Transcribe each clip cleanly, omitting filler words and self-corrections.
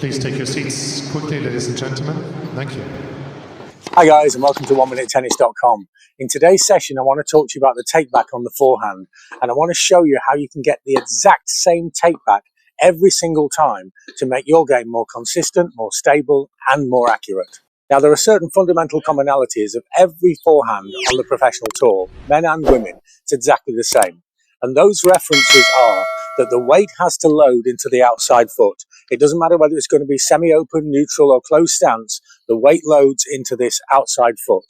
Please take your seats quickly, ladies and gentlemen. Thank you. Hi guys, and welcome to OneMinuteTennis.com. In today's session, I want to talk to you about the takeback on the forehand, and I want to show you how you can get the exact same takeback every single time to make your game more consistent, more stable, and more accurate. Now, there are certain fundamental commonalities of every forehand on the professional tour, men and women. It's exactly the same. And those references are that the weight has to load into the outside foot. It doesn't matter whether it's going to be semi-open, neutral, or closed stance, the weight loads into this outside foot.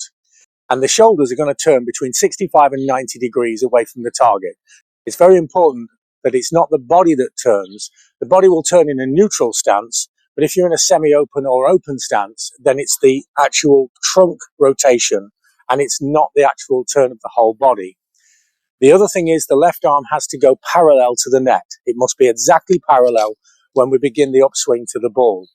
And the shoulders are going to turn between 65 and 90 degrees away from the target. It's very important that it's not the body that turns. The body will turn in a neutral stance, but if you're in a semi-open or open stance, then it's the actual trunk rotation, and it's not the actual turn of the whole body. The other thing is the left arm has to go parallel to the net. It must be exactly parallel when we begin the upswing to the ball.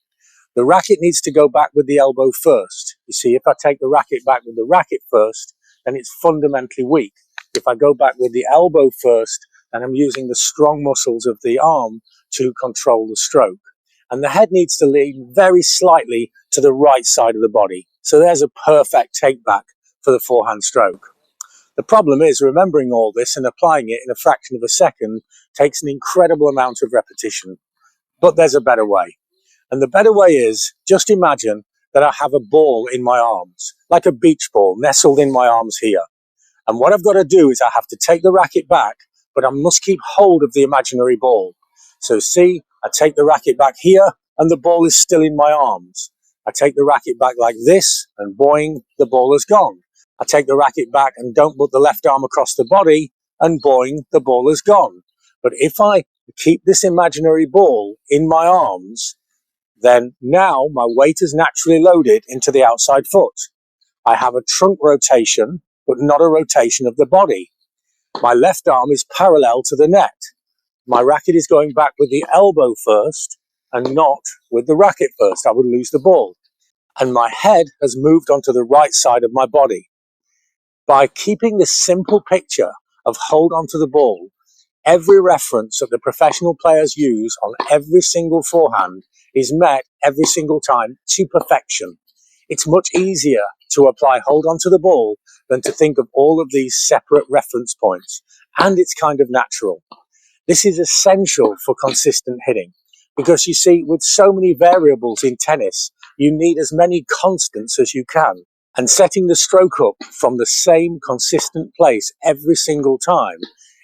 The racket needs to go back with the elbow first. You see, if I take the racket back with the racket first, then it's fundamentally weak. If I go back with the elbow first, then I'm using the strong muscles of the arm to control the stroke. And the head needs to lean very slightly to the right side of the body. So there's a perfect take back for the forehand stroke. The problem is remembering all this and applying it in a fraction of a second takes an incredible amount of repetition. But there's a better way. And the better way is, just imagine that I have a ball in my arms, like a beach ball nestled in my arms here. And what I've got to do is I have to take the racket back, but I must keep hold of the imaginary ball. So see, I take the racket back here and the ball is still in my arms. I take the racket back like this and boing, the ball is gone. I take the racket back and don't put the left arm across the body and boing, the ball is gone. But if I keep this imaginary ball in my arms, then now my weight is naturally loaded into the outside foot. I have a trunk rotation, but not a rotation of the body. My left arm is parallel to the net. My racket is going back with the elbow first and not with the racket first. I would lose the ball. And my head has moved onto the right side of my body. By keeping this simple picture of hold on to the ball, every reference that the professional players use on every single forehand is met every single time to perfection. It's much easier to apply hold on to the ball than to think of all of these separate reference points, and it's kind of natural. This is essential for consistent hitting because you see, with so many variables in tennis, you need as many constants as you can. And setting the stroke up from the same consistent place every single time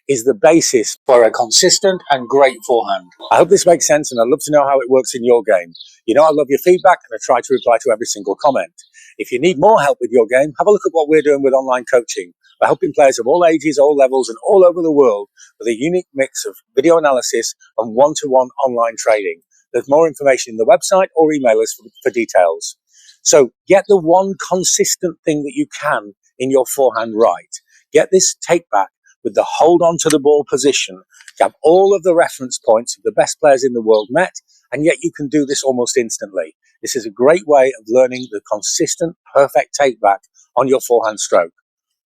is the basis for a consistent and great forehand. I hope this makes sense, and I'd love to know how it works in your game. You know I love your feedback, and I try to reply to every single comment. If you need more help with your game, have a look at what we're doing with online coaching. We're helping players of all ages, all levels, and all over the world with a unique mix of video analysis and one-to-one online trading. There's more information in the website, or email us for details. So get the one consistent thing that you can in your forehand right. Get this take back with the hold on to the ball position. You have all of the reference points of the best players in the world met, and yet you can do this almost instantly. This is a great way of learning the consistent, perfect take back on your forehand stroke.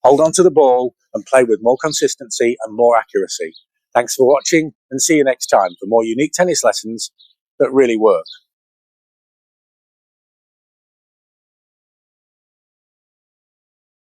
Hold on to the ball and play with more consistency and more accuracy. Thanks for watching, and see you next time for more unique tennis lessons that really work.